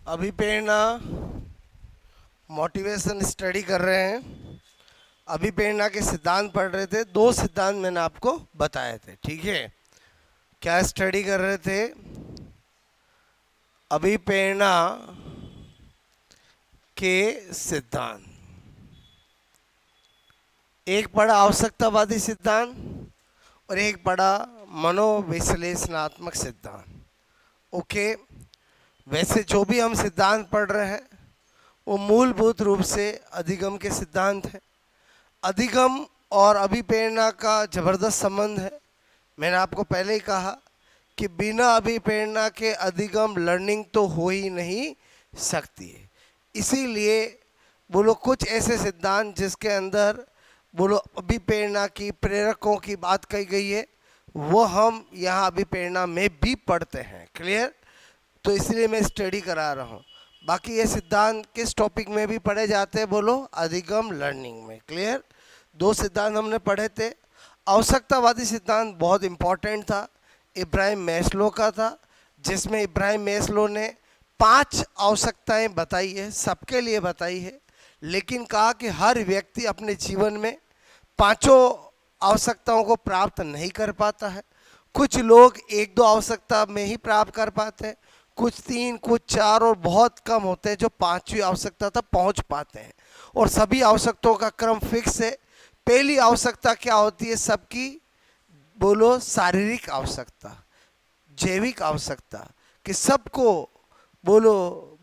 अभी प्रेरणा motivation study कर रहे हैं। अभी प्रेरणा के सिद्धांत पढ़ रहे थे। दो सिद्धांत मैंने आपको बताए थे, ठीक है। क्या स्टडी कर रहे थे? अभी प्रेरणा के सिद्धांत। एक पढ़ा आवश्यकतावादी सिद्धांत और एक पढ़ा मनोविश्लेषणात्मक सिद्धांत। ओके। वैसे जो भी हम सिद्धांत पढ़ रहे हैं वो मूलभूत रूप से अधिगम के सिद्धांत हैं। अधिगम और अभिप्रेरणा का ज़बरदस्त संबंध है। मैंने आपको पहले ही कहा कि बिना अभिप्रेरणा के अधिगम लर्निंग तो हो ही नहीं सकती है। इसीलिए बोलो कुछ ऐसे सिद्धांत जिसके अंदर बोलो अभिप्रेरणा की, प्रेरकों की बात कही गई है, वो हम यहाँ अभिप्रेरणा में भी पढ़ते हैं। क्लियर? तो इसलिए मैं स्टडी करा रहा हूँ। बाकी ये सिद्धांत किस टॉपिक में भी पढ़े जाते हैं? बोलो अधिगम लर्निंग में। क्लियर? दो सिद्धांत हमने पढ़े थे। आवश्यकतावादी सिद्धांत बहुत इम्पॉर्टेंट था, इब्राहिम मैस्लो का था, जिसमें इब्राहिम मैस्लो ने 5 आवश्यकताएं बताई है, सबके लिए बताई है। लेकिन कहा कि हर व्यक्ति अपने जीवन में पांचों आवश्यकताओं को प्राप्त नहीं कर पाता है। कुछ लोग एक दो आवश्यकता में ही प्राप्त कर पाते हैं, कुछ 3, कुछ 4 और बहुत कम होते हैं जो 5वीं आवश्यकता तक पहुंच पाते हैं। और सभी आवश्यकताओं का क्रम फिक्स है। पहली आवश्यकता क्या होती है सबकी? बोलो शारीरिक आवश्यकता, जैविक आवश्यकता, कि सबको बोलो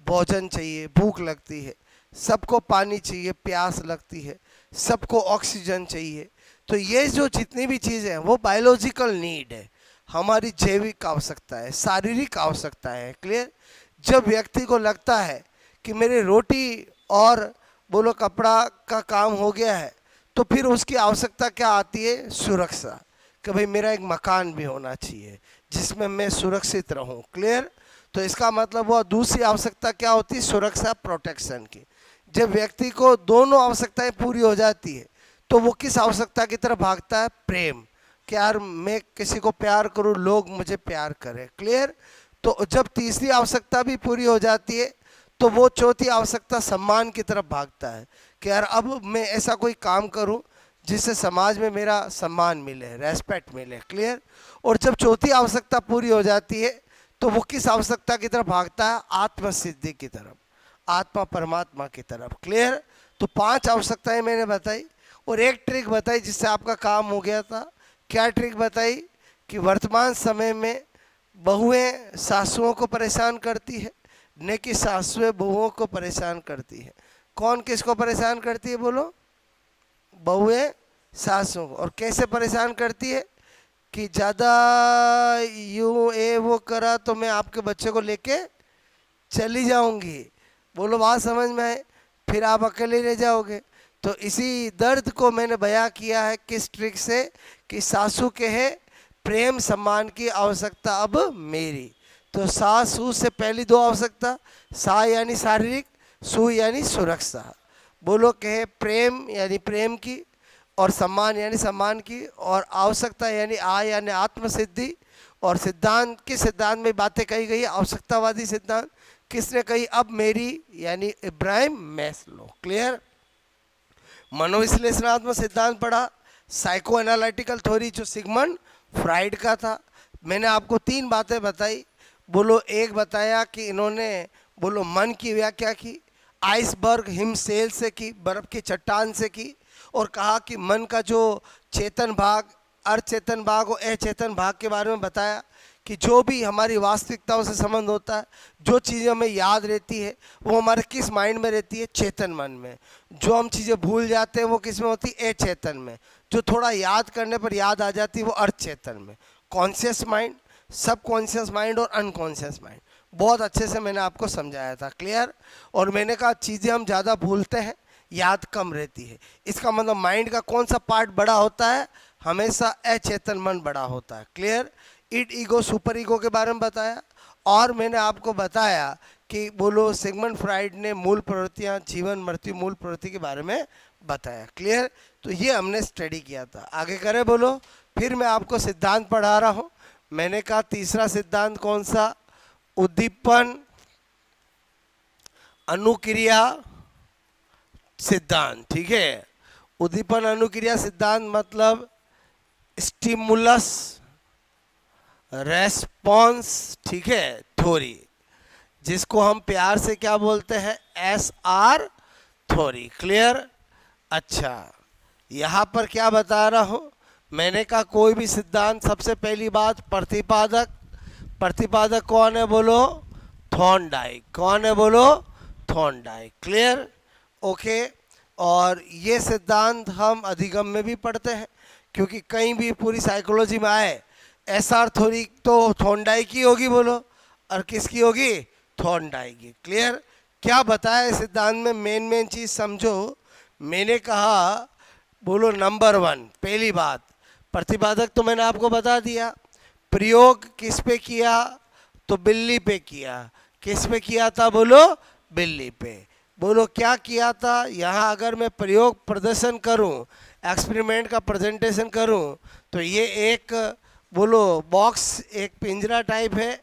भोजन चाहिए, भूख लगती है, सबको पानी चाहिए, प्यास लगती है, सबको ऑक्सीजन चाहिए। तो ये जो जितनी भी चीज़ें हैं वो बायोलॉजिकल नीड है, हमारी जैविक आवश्यकता है, शारीरिक आवश्यकता है। क्लियर? जब व्यक्ति को लगता है कि मेरी रोटी और बोलो कपड़ा का काम हो गया है, तो फिर उसकी आवश्यकता क्या आती है? सुरक्षा, कि भाई मेरा एक मकान भी होना चाहिए जिसमें मैं सुरक्षित रहूं। क्लियर? तो इसका मतलब वो दूसरी आवश्यकता क्या होती है? सुरक्षा, प्रोटेक्शन की। जब व्यक्ति को दोनों आवश्यकताएं पूरी हो जाती है तो वो किस आवश्यकता की तरफ भागता है? प्रेम, कि यार मैं किसी को प्यार करूं, लोग मुझे प्यार करें। क्लियर? तो जब तीसरी आवश्यकता भी पूरी हो जाती है तो वो चौथी आवश्यकता सम्मान की तरफ भागता है, कि यार अब मैं ऐसा कोई काम करूं जिससे समाज में मेरा सम्मान मिले, रेस्पेक्ट मिले। क्लियर? और जब चौथी आवश्यकता पूरी हो जाती है तो वो किस आवश्यकता की तरफ भागता है? आत्मसिद्धि की तरफ, आत्मा परमात्मा की तरफ। क्लियर? तो 5 आवश्यकताएं मैंने बताई और एक ट्रिक बताई जिससे आपका काम हो गया था। क्या ट्रिक बताई? कि वर्तमान समय में बहुएं सासुओं को परेशान करती है, न कि सासुएं बहुओं को परेशान करती है। कौन किसको परेशान करती है? बोलो। बहुएं सासुओं को। और कैसे परेशान करती है? कि ज़्यादा यूँ ए वो करा तो मैं आपके बच्चे को लेके चली जाऊंगी। बोलो बात समझ में आए? फिर आप अकेले रह जाओगे। तो इसी दर्द को मैंने बयां किया है किस ट्रिक से? कि सासू के है प्रेम सम्मान की आवश्यकता अब मेरी। तो सासू से पहली दो आवश्यकता, सा यानी शारीरिक, सु यानी सुरक्षा। बोलो कहे प्रेम यानी प्रेम की, और सम्मान यानी सम्मान की, और आवश्यकता यानी यानी आत्मसिद्धि। और सिद्धांत, किस सिद्धांत में बातें कही गई? आवश्यकतावादी सिद्धांत। किसने कही? अब मेरी, यानी इब्राहिम मैस्लो। क्लियर? मनोविश्लेषणात्मक सिद्धांत पढ़ा, साइको एनालिटिकल थ्योरी जो सिगमंड फ्राइड का था। मैंने आपको 3 बातें बताई। बोलो एक बताया कि इन्होंने बोलो मन की व्याख्या की, आइसबर्ग हिमशैल से की, बर्फ की चट्टान से की, और कहा कि मन का जो चेतन भाग, अर्चेतन भाग और अचेतन भाग के बारे में बताया कि जो भी हमारी वास्तविकताओं से संबंध होता है, जो चीज़ें हमें याद रहती है वो हमारे किस माइंड में रहती है? चेतन मन में। जो हम चीज़ें भूल जाते हैं वो किस में होती है? अचेतन में। जो थोड़ा याद करने पर याद आ जाती है वो अर्धचेतन में। कॉन्शियस माइंड, सब कॉन्शियस माइंड और अनकॉन्शियस माइंड। बहुत अच्छे से मैंने आपको समझाया था। क्लियर? और मैंने कहा चीज़ें हम ज़्यादा भूलते हैं, याद कम रहती है। इसका मतलब माइंड का कौन सा पार्ट बड़ा होता है? हमेशा अचेतन मन बड़ा होता है। Clear? It ego super ego के बारे में बताया। और मैंने आपको बताया कि बोलो सिगमंड फ्राइड ने मूल प्रवृत्तियाँ, जीवन मृत्यु मूल प्रवृत्ति के बारे में बताया। क्लियर? तो ये हमने स्टडी किया था। आगे करें बोलो। फिर मैं आपको सिद्धांत पढ़ा रहा हूँ। मैंने कहा तीसरा सिद्धांत कौन सा? उद्दीपन अनुक्रिया सिद्धांत, ठीक है। उद्दीपन अनुक्रिया सिद्धांत मतलब स्टिमुलस रेस्पॉन्स, ठीक है, थ्योरी, जिसको हम प्यार से क्या बोलते हैं, SR थ्योरी। क्लियर। अच्छा, यहाँ पर क्या बता रहा हूँ, मैंने कहा कोई भी सिद्धांत सबसे पहली बात प्रतिपादक, प्रतिपादक कौन है बोलो, थॉर्नडाइक। कौन है बोलो, थॉर्नडाइक। Clear, okay. और ये सिद्धांत हम अधिगम में भी पढ़ते हैं, क्योंकि कहीं भी पूरी साइकोलॉजी में आए SR थ्योरी तो थॉर्नडाइक की होगी बोलो, और किसकी होगी, थॉर्नडाइक की। क्लियर। क्या बताया इस सिद्धांत में, मेन चीज समझो। मैंने कहा बोलो नंबर 1, पहली बात प्रतिपादक तो मैंने आपको बता दिया। प्रयोग किस पे किया, तो बिल्ली पे किया। किस पे किया था बोलो, बिल्ली पे। बोलो क्या किया था, यहाँ अगर मैं प्रयोग प्रदर्शन करूँ, एक्सपेरिमेंट का प्रेजेंटेशन करूँ, तो ये एक बोलो बॉक्स, एक पिंजरा टाइप है,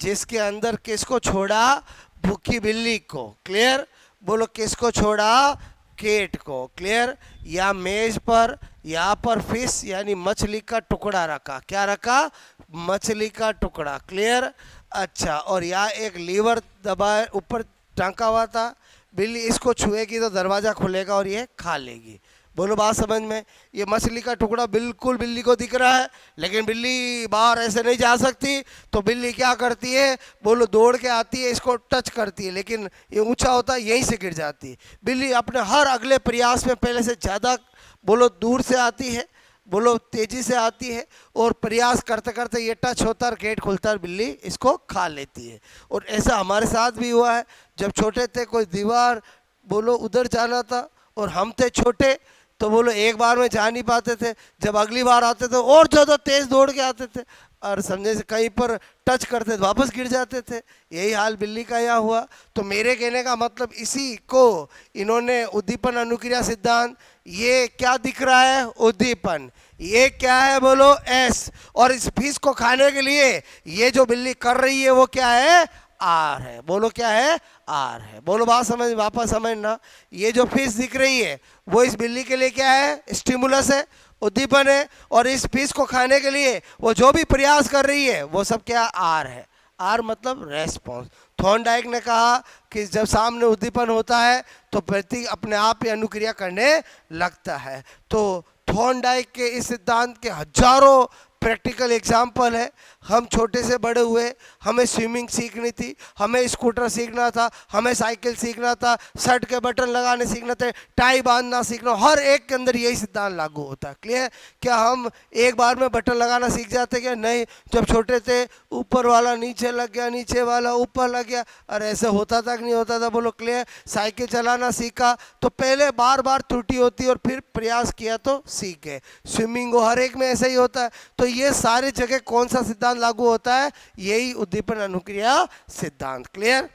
जिसके अंदर किसको छोड़ा, भूखी बिल्ली को। क्लियर। बोलो किसको छोड़ा, केट को। क्लियर। या मेज पर यहाँ पर फिश यानी मछली का टुकड़ा रखा। क्या रखा, मछली का टुकड़ा। क्लियर। अच्छा, और यहाँ एक लीवर दबाए ऊपर टांका हुआ था, बिल्ली इसको छुएगी तो दरवाज़ा खुलेगा और ये खा लेगी। बोलो बात समझ में। ये मछली का टुकड़ा बिल्कुल बिल्ली को दिख रहा है, लेकिन बिल्ली बाहर ऐसे नहीं जा सकती, तो बिल्ली क्या करती है, बोलो दौड़ के आती है, इसको टच करती है, लेकिन ये ऊंचा होता है, यहीं से गिर जाती है। बिल्ली अपने हर अगले प्रयास में पहले से ज़्यादा बोलो दूर से आती है, बोलो तेज़ी से आती है, और प्रयास करते करते ये टच होता है, गेट खुलता है, बिल्ली इसको खा लेती है। और ऐसा हमारे साथ भी हुआ है। जब छोटे थे, कोई दीवार बोलो उधर जाना था, और हम थे छोटे, तो बोलो एक बार में जा नहीं पाते थे, जब अगली बार आते थे और ज़्यादा तेज़ दौड़ के आते थे, और समझे से कहीं पर टच करते थे वापस गिर जाते थे। यही हाल बिल्ली का यहाँ हुआ। तो मेरे कहने का मतलब इसी को इन्होंने उद्दीपन अनुक्रिया सिद्धांत, ये क्या दिख रहा है, उद्दीपन, ये क्या है बोलो S, और इस फिश को खाने के लिए ये जो बिल्ली कर रही है वो क्या है, R है। बोलो क्या है, R है। बोलो बात समझ, वापस समझना। ये जो फिश दिख रही है वो इस बिल्ली के लिए क्या है, स्टिमुलस है, उद्दीपन है, और इस फिश को खाने के लिए वो जो भी प्रयास कर रही है वो सब क्या, R है। R मतलब रेस्पॉन्स। थॉर्नडाइक ने कहा कि जब सामने उद्दीपन होता है तो प्रतीक अपने आप ही अनुक्रिया करने लगता है। तो थॉर्नडाइक के इस सिद्धांत के हजारों प्रैक्टिकल एग्जाम्पल है। हम छोटे से बड़े हुए, हमें स्विमिंग सीखनी थी, हमें स्कूटर सीखना था, हमें साइकिल सीखना था, शर्ट के बटन लगाने सीखना थे, टाई बांधना सीखना, हर एक के अंदर यही सिद्धांत लागू होता है। क्लियर। क्या हम एक बार में बटन लगाना सीख जाते क्या, नहीं। जब छोटे थे ऊपर वाला नीचे लग गया, नीचे वाला ऊपर लग गया, और ऐसे होता था कि नहीं होता था बोलो। क्लियर। साइकिल चलाना सीखा तो पहले बार बार त्रुटि होती और फिर प्रयास किया तो सीख गए। स्विमिंग हो, हर एक में ऐसा ही होता है। तो ये सारी जगह कौन सा सिद्धांत लागू होता है, यही उद्दीपन अनुक्रिया सिद्धांत। क्लियर।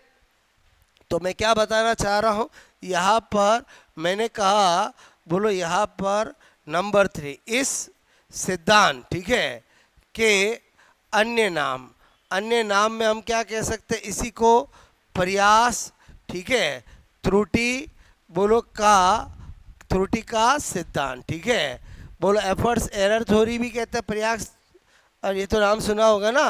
तो मैं क्या बताना चाह रहा हूं, यहां पर मैंने कहा बोलो यहां पर नंबर 3 इस सिद्धांत, ठीक है, के अन्य नाम, अन्य नाम में हम क्या कह सकते हैं, इसी को प्रयास, ठीक है, त्रुटि बोलो का, त्रुटि का सिद्धांत, ठीक है। बोलो एफर्ट्स एरर थ्योरी भी कहते हैं, प्रयास, और ये तो नाम सुना होगा ना,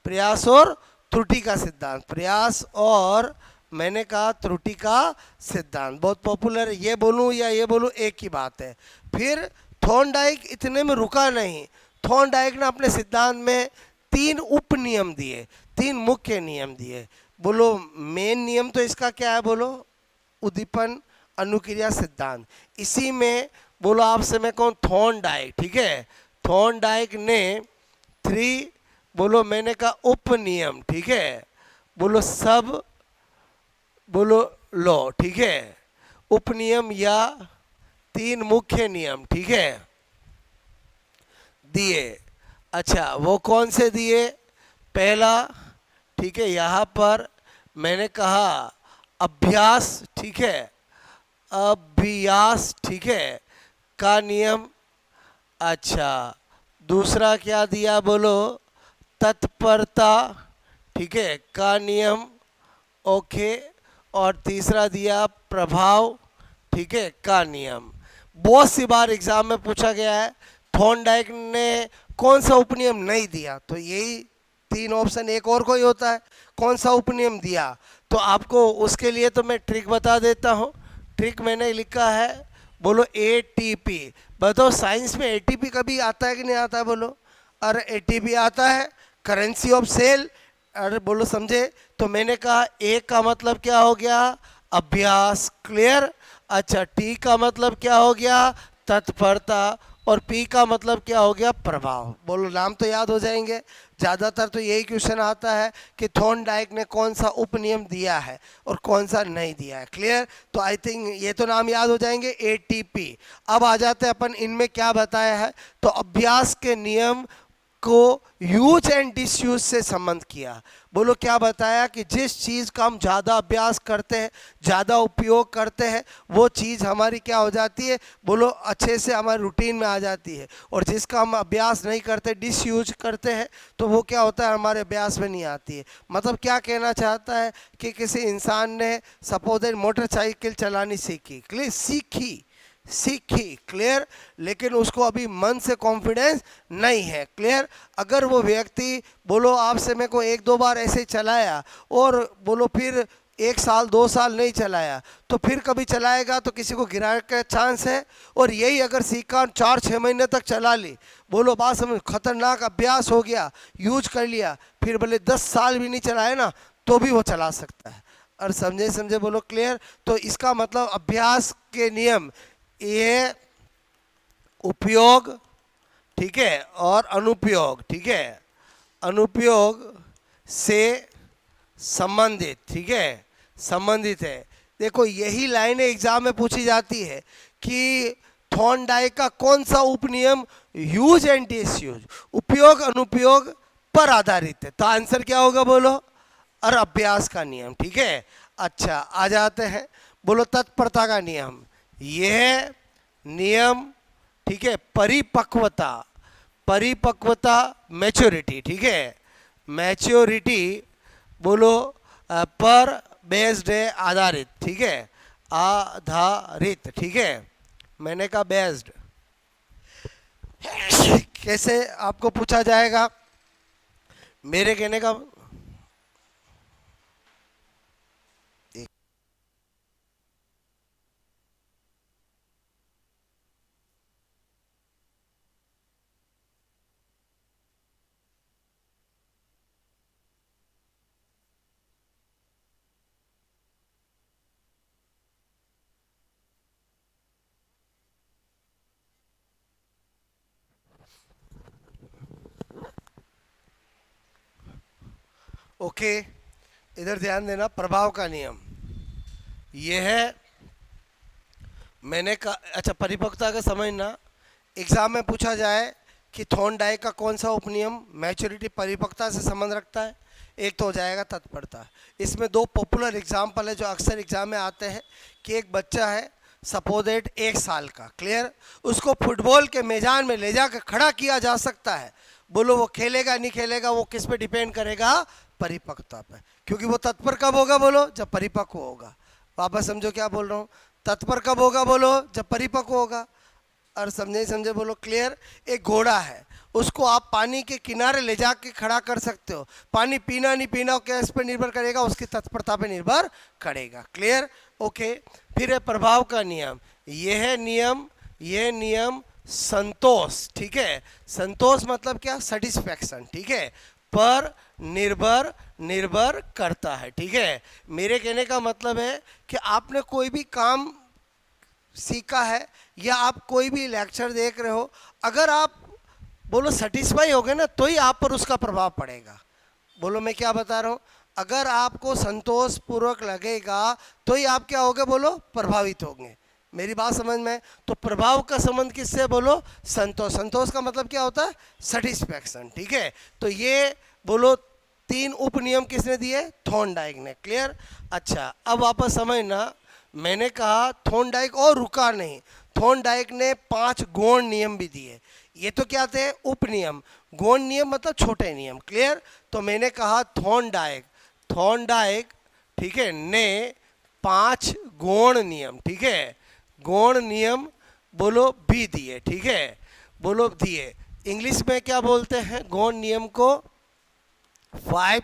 प्रयास और त्रुटि का सिद्धांत। प्रयास और मैंने कहा त्रुटि का सिद्धांत बहुत पॉपुलर है। ये बोलूं या ये बोलूं एक ही बात है। फिर थॉर्नडाइक इतने में रुका नहीं। थॉर्नडाइक ने अपने सिद्धांत में 3 उप नियम दिए, 3 मुख्य नियम दिए। बोलो मेन नियम तो इसका क्या है बोलो, उद्दीपन अनुक्रिया सिद्धांत। इसी में बोलो आपसे मैं कहूँ थॉर्नडाइक, ठीक है, थॉर्नडाइक ने 3 बोलो मैंने कहा उप नियम, ठीक है, बोलो सब बोलो लो, ठीक है, उप नियम या 3 मुख्य नियम, ठीक है, दिए। अच्छा वो कौन से दिए, पहला, ठीक है, यहाँ पर मैंने कहा अभ्यास, ठीक है, अभ्यास, ठीक है, का नियम। अच्छा दूसरा क्या दिया बोलो, तत्परता, ठीक है, का नियम। ओके। और तीसरा दिया प्रभाव, ठीक है, का नियम। बहुत सी बार एग्जाम में पूछा गया है थॉर्नडाइक ने कौन सा उपनियम नहीं दिया, तो यही तीन ऑप्शन, एक और कोई होता है कौन सा उपनियम दिया। तो आपको उसके लिए तो मैं ट्रिक बता देता हूँ। ट्रिक मैंने लिखा है, बोलो एटीपी। बताओ साइंस में एटीपी कभी आता है कि नहीं आता है, बोलो। अरे एटीपी आता है, करेंसी ऑफ सेल। अरे बोलो समझे। तो मैंने कहा ए का मतलब क्या हो गया, अभ्यास, क्लियर। अच्छा, टी का मतलब क्या हो गया, तत्परता। और पी का मतलब क्या हो गया, प्रभाव। बोलो नाम तो याद हो जाएंगे। ज़्यादातर तो यही क्वेश्चन आता है कि थॉर्नडाइक ने कौन सा उपनियम दिया है और कौन सा नहीं दिया है, क्लियर। तो आई थिंक ये तो नाम याद हो जाएंगे, एटीपी। अब आ जाते हैं अपन इनमें क्या बताया है। तो अभ्यास के नियम को यूज एंड डिसयूज से संबंध किया। बोलो क्या बताया कि जिस चीज़ का हम ज़्यादा अभ्यास करते हैं, ज़्यादा उपयोग करते हैं, वो चीज़ हमारी क्या हो जाती है, बोलो अच्छे से हमारी रूटीन में आ जाती है। और जिसका हम अभ्यास नहीं करते, डिसयूज करते हैं, तो वो क्या होता है, हमारे अभ्यास में नहीं आती है। मतलब क्या कहना चाहता है कि किसी इंसान ने सपोज मोटरसाइकिल चलानी सीखी, क्लियर, सीखी, क्लियर, लेकिन उसको अभी मन से कॉन्फिडेंस नहीं है, क्लियर। अगर वो व्यक्ति बोलो आपसे मेरे को एक दो बार ऐसे ही चलाया और बोलो फिर एक साल दो साल नहीं चलाया, तो फिर कभी चलाएगा तो किसी को गिराने का चांस है। और यही अगर सीखा 4-6 महीने तक चला ली, बोलो बात समझ, खतरनाक अभ्यास हो गया, यूज कर लिया, फिर भले 10 साल भी नहीं चलाए ना, तो भी वो चला सकता है। और समझे, बोलो क्लियर। तो इसका मतलब अभ्यास के नियम, ये उपयोग, ठीक है, और अनुपयोग, ठीक है, अनुपयोग से संबंधित, ठीक है, संबंधित है। देखो यही लाइनें एग्जाम में पूछी जाती है कि थॉर्नडाइक का कौन सा उपनियम यूज एंड डिसयूज, उपयोग अनुपयोग पर आधारित है। तो आंसर क्या होगा, बोलो, और अभ्यास का नियम, ठीक है। अच्छा, आ जाते हैं, बोलो तत्परता का नियम। यह नियम, ठीक है, परिपक्वता, मैच्योरिटी, ठीक है, मैच्योरिटी, बोलो पर बेस्ड है, आधारित, ठीक है, आधारित, ठीक है। मैंने कहा बेस्ड। कैसे आपको पूछा जाएगा, मेरे कहने का ओके, इधर ध्यान देना, प्रभाव का नियम यह है, मैंने कहा। अच्छा, परिपक्वता का समझना, एग्जाम में पूछा जाए कि थॉर्नडाइक का कौन सा उपनियम मैच्योरिटी, परिपक्वता से संबंध रखता है, एक तो हो जाएगा तत्परता। इसमें दो पॉपुलर एग्जाम्पल है जो अक्सर एग्जाम में आते हैं कि एक बच्चा है सपोज एट 1 साल का, क्लियर, उसको फुटबॉल के मैदान में ले जाकर खड़ा किया जा सकता है। बोलो वो खेलेगा नहीं खेलेगा, वो किस पे डिपेंड करेगा, परिपक्वता पे। क्योंकि वो तत्पर कब होगा, बोलो जब परिपक्व होगा। वापस समझो क्या बोल रहा हूँ, तत्पर कब होगा, बोलो जब परिपक्व होगा। और समझे, बोलो क्लियर। एक घोड़ा है, उसको आप पानी के किनारे ले जाके खड़ा कर सकते हो, पानी पीना नहीं पीना क्या इस पर निर्भर करेगा, उसकी तत्परता पे निर्भर करेगा, क्लियर, ओके। फिर है प्रभाव का नियम, यह नियम संतोष, ठीक है, संतोष मतलब क्या, सेटिस्फैक्शन, ठीक है, पर निर्भर करता है, ठीक है। मेरे कहने का मतलब है कि आपने कोई भी काम सीखा है या आप कोई भी लेक्चर देख रहे हो, अगर आप बोलो सेटिस्फाई हो गए ना, तो ही आप पर उसका प्रभाव पड़ेगा। बोलो मैं क्या बता रहा हूँ, अगर आपको संतोष पूर्वक लगेगा तो ही आप क्या होगे, बोलो प्रभावित होंगे। मेरी बात समझ में। तो प्रभाव का संबंध किससे, बोलो संतोष। संतोष का मतलब क्या होता है, सेटिस्फैक्शन, ठीक है। तो ये बोलो 3 उपनियम किसने दिए, थॉर्नडाइक ने, क्लियर। अच्छा, अब वापस समझना, मैंने कहा थॉर्नडाइक और रुका नहीं, थॉर्नडाइक ने 5 गौण नियम भी दिए। ये तो क्या थे, उपनियम। गौण नियम मतलब छोटे नियम, क्लियर। तो मैंने कहा थॉर्नडाइक, ठीक है, ने 5 गौण नियम, ठीक है, गौण नियम बोलो भी दिए, ठीक है, बोलो दिए। इंग्लिश में क्या बोलते हैं गौण नियम को? 5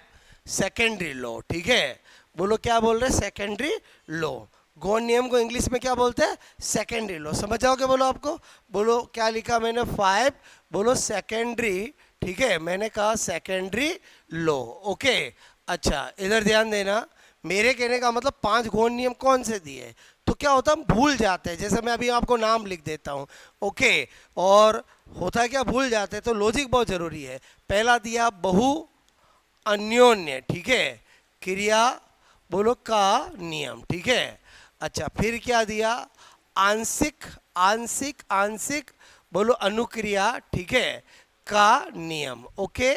सेकेंडरी लॉ, ठीक है, बोलो क्या बोल रहे हैं? Secondary law. गौण नियम को इंग्लिश में क्या बोलते हैं? Secondary law. समझ जाओगे? बोलो आपको, बोलो क्या लिखा मैंने? 5, बोलो सेकेंडरी, ठीक है, मैंने कहा सेकेंडरी लॉ। ओके, अच्छा इधर ध्यान देना, मेरे कहने का मतलब 5 गौण नियम कौन से दिए? तो क्या होता है हम भूल जाते हैं, जैसे मैं अभी आपको नाम लिख देता हूँ, ओके, और होता है क्या भूल जाते हैं, तो लॉजिक बहुत जरूरी है। पहला दिया बहु अन्योन्य, ठीक है, क्रिया बोलो का नियम, ठीक है। अच्छा फिर क्या दिया? आंशिक आंशिक आंशिक बोलो अनुक्रिया, ठीक है, का नियम। ओके,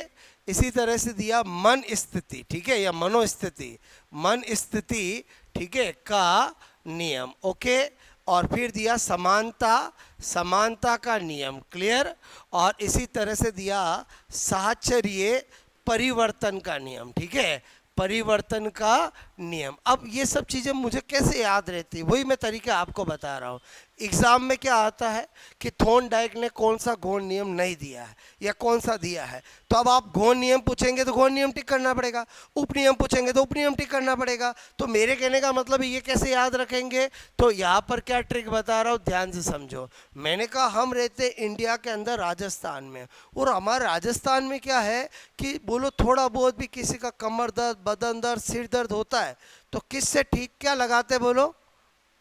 इसी तरह से दिया मन स्थिति, ठीक है, या मनोस्थिति, मन स्थिति, ठीक है, का नियम। ओके, और फिर दिया समानता, समानता का नियम। क्लियर? और इसी तरह से दिया साहचर्य परिवर्तन का नियम, ठीक है, परिवर्तन का नियम। अब ये सब चीज़ें मुझे कैसे याद रहती है, वही मैं तरीका आपको बता रहा हूँ। एग्ज़ाम में क्या आता है कि थॉर्नडाइक ने कौन सा गौण नियम नहीं दिया है या कौन सा दिया है, तो अब आप गौण नियम पूछेंगे तो गौण नियम टिक करना पड़ेगा, उपनियम पूछेंगे तो उपनियम टिक करना पड़ेगा। तो मेरे कहने का मतलब ये कैसे याद रखेंगे, तो यहाँ पर क्या ट्रिक बता रहा हूँ, ध्यान से समझो। मैंने कहा हम रहते इंडिया के अंदर राजस्थान में, और हमारे राजस्थान में क्या है कि बोलो थोड़ा बहुत भी किसी का कमर दर्द, बदन दर्द, सिर दर्द होता है तो किससे ठीक क्या लगाते? बोलो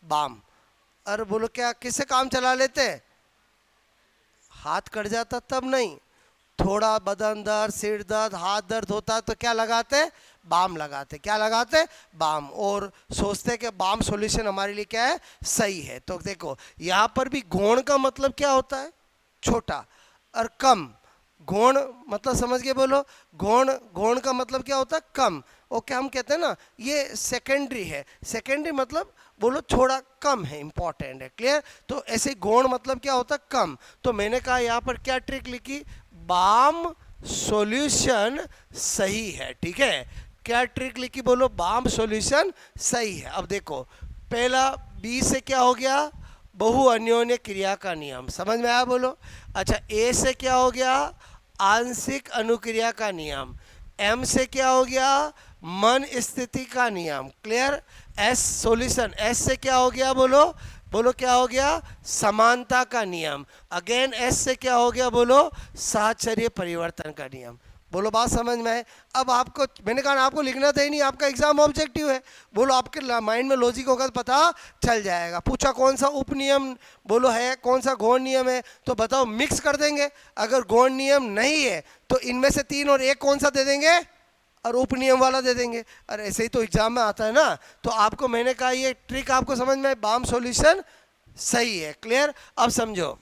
बाम। अरे बोलो क्या किससे काम चला लेते? हाथ कट जाता तब नहीं, थोड़ा बदन दर्द, सिर दर्द, हाथ दर्द होता है तो क्या लगाते? बाम लगाते। क्या लगाते? बाम। और सोचते कि बाम सॉल्यूशन हमारे लिए क्या है? सही है। तो देखो यहाँ पर भी गौण का मतलब क्या होता है? छोटा, और कम। गौण मतलब समझ के बोलो, गौण, गौण का मतलब क्या होता है? कम। ओके, हम कहते हैं ना ये सेकेंडरी है, सेकेंडरी मतलब बोलो थोड़ा कम है, इंपॉर्टेंट है। क्लियर? तो ऐसे गौण मतलब क्या होता है? कम। तो मैंने कहा यहाँ पर क्या ट्रिक लिखी? बाम सॉल्यूशन सही है, ठीक है। क्या ट्रिक लिखी? बोलो बाम सॉल्यूशन सही है। अब देखो पहला बी से क्या हो गया? बहु अन्योन्य क्रिया का नियम, समझ में आया? बोलो। अच्छा ए से क्या हो गया? आंशिक अनुक्रिया का नियम। एम से क्या हो गया? मन स्थिति का नियम। क्लियर? एस सॉल्यूशन, एस से क्या हो गया? बोलो, बोलो क्या हो गया? समानता का नियम। अगेन एस से क्या हो गया? बोलो साहचर्य परिवर्तन का नियम। बोलो बात समझ में है? अब आपको मैंने कहा आपको लिखना था ही नहीं, आपका एग्जाम ऑब्जेक्टिव है। बोलो आपके माइंड में लॉजिक होगा तो पता चल जाएगा। पूछा कौन सा उपनियम बोलो है, कौन सा गौण नियम है, तो बताओ मिक्स कर देंगे। अगर गौण नियम नहीं है तो इनमें से 3 और 1 कौन सा दे देंगे, और उपनियम वाला दे देंगे। अरे ऐसे ही तो एग्जाम में आता है ना। तो आपको मैंने कहा ये ट्रिक आपको समझ में, बाम सॉल्यूशन सही है। क्लियर? अब समझो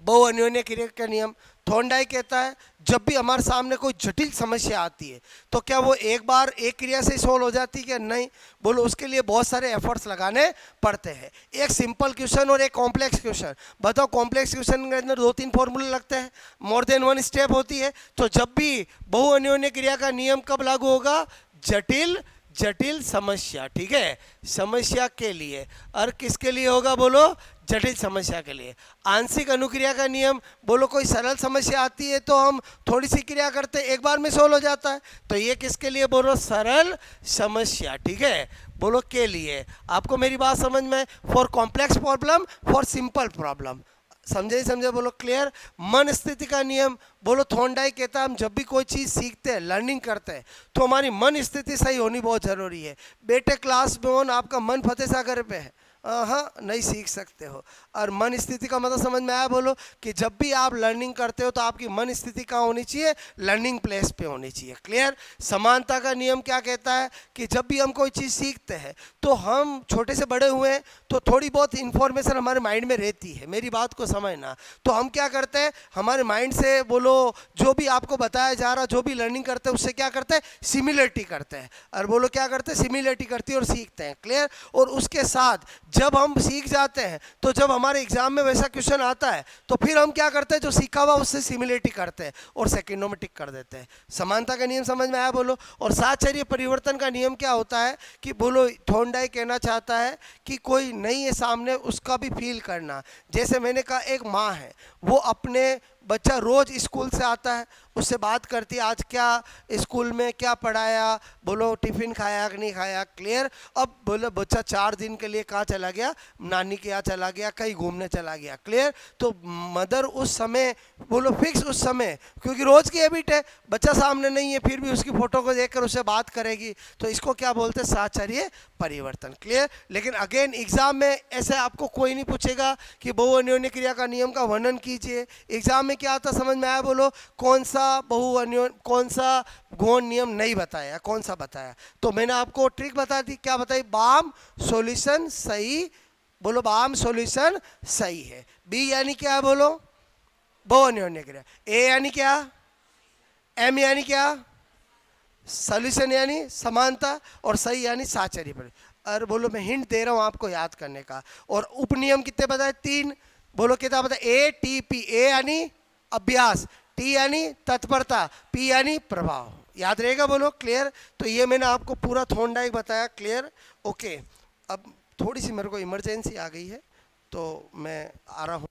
बहु अन्योन्य क्रिया का नियम। थॉर्नडाइक कहता है जब भी हमारे सामने कोई जटिल समस्या आती है तो क्या वो एक बार एक क्रिया से सॉल्व हो जाती है क्या? नहीं। बोलो उसके लिए बहुत सारे एफर्ट्स लगाने पड़ते हैं। एक सिंपल क्वेश्चन और एक कॉम्प्लेक्स क्वेश्चन। बताओ कॉम्प्लेक्स क्वेश्चन के अंदर 2-3 फॉर्मूले लगते हैं, मोर देन 1 स्टेप होती है। तो जब भी बहु अन्योन्य क्रिया का नियम कब लागू होगा? जटिल जटिल समस्या, ठीक है, समस्या के लिए। और किसके लिए होगा? बोलो जटिल समस्या के लिए। आंशिक अनुक्रिया का नियम, बोलो कोई सरल समस्या आती है तो हम थोड़ी सी क्रिया करते हैं, एक बार में सोल्व हो जाता है। तो ये किसके लिए? बोलो सरल समस्या, ठीक है, बोलो के लिए। आपको मेरी बात समझ में? For complex problem, for simple problem. समझे ही समझे? बोलो क्लियर? मन स्थिति का नियम, बोलो थॉर्नडाइक कहता है हम जब भी कोई चीज़ सीखते हैं, लर्निंग करते हैं, तो हमारी मन स्थिति सही होनी बहुत ज़रूरी है। बेटे क्लास में हो ना, आपका मन फतेह सागर पे है, हाँ नहीं सीख सकते हो। और मन स्थिति का मतलब समझ में आया? बोलो कि जब भी आप लर्निंग करते हो तो आपकी मन स्थिति कहाँ होनी चाहिए? लर्निंग प्लेस पे होनी चाहिए। क्लियर? समानता का नियम क्या कहता है कि जब भी हम कोई चीज़ सीखते हैं तो हम छोटे से बड़े हुए हैं तो थोड़ी बहुत इंफॉर्मेशन हमारे माइंड में रहती है, मेरी बात को समझना। तो हम क्या करते हैं, हमारे माइंड से बोलो जो भी आपको बताया जा रहा, जो भी लर्निंग करते हैं उससे क्या करते हैं? सिमिलरिटी करते हैं। और बोलो क्या करते हैं? सिमिलरिटी करती है और सीखते हैं। क्लियर? और उसके साथ जब हम सीख जाते हैं तो जब हमारे एग्जाम में वैसा क्वेश्चन आता है तो फिर हम क्या करते हैं, जो सीखा हुआ उससे सिमिलरिटी करते हैं और सेकंडों में टिक कर देते हैं। समानता का नियम समझ में आया बोलो। और साहचर्य परिवर्तन का नियम क्या होता है कि बोलो, थॉर्नडाइक कहना चाहता है कि कोई नहीं है सामने, उसका भी फील करना। जैसे मैंने कहा, एक माँ है, वो अपने बच्चा रोज स्कूल से आता है, उससे बात करती है, आज क्या स्कूल में क्या पढ़ाया, बोलो टिफिन खाया कि नहीं खाया, क्लियर। अब बोलो बच्चा 4 दिन के लिए कहाँ चला गया, नानी के यहाँ चला गया, कहीं घूमने चला गया, क्लियर। तो मदर उस समय, बोलो फिक्स उस समय, क्योंकि रोज की हैबिट है, बच्चा सामने नहीं है फिर भी उसकी फोटो को देखकर उससे बात करेगी, तो इसको क्या बोलते हैं, साहचर्य परिवर्तन, क्लियर। लेकिन अगेन एग्जाम में ऐसे आपको कोई नहीं पूछेगा कि बहुअन्योन्य क्रिया का नियम का वर्णन कीजिए। एग्जाम में क्या आता समझ में आया बोलो, कौन सा बहुअन्योन्य, कौन सा गौण नियम नहीं बताया, कौन सा बताया। तो मैंने आपको ट्रिक बता दी, क्या बताई, बाम सॉल्यूशन सही, बोलो बाम सॉल्यूशन सही है। बी यानी क्या है बोलो, बहुअन्योन्य क्रिया। ए यानी क्या, एम यानी क्या, सॉल्यूशन यानी समानता, और सही यानी साहचर्य परिवर्तन। और बोलो मैं हिंट दे रहा हूं आपको याद करने का। और उपनियम कितने बताए, 3। बोलो कितना बताए, ए टी पी। ए यानी अभ्यास, टी यानी तत्परता, पी यानी प्रभाव। याद रहेगा बोलो, क्लियर। तो ये मैंने आपको पूरा थॉर्नडाइक बताया, क्लियर, ओके। अब थोड़ी सी मेरे को इमरजेंसी आ गई है तो मैं आ रहा हूँ।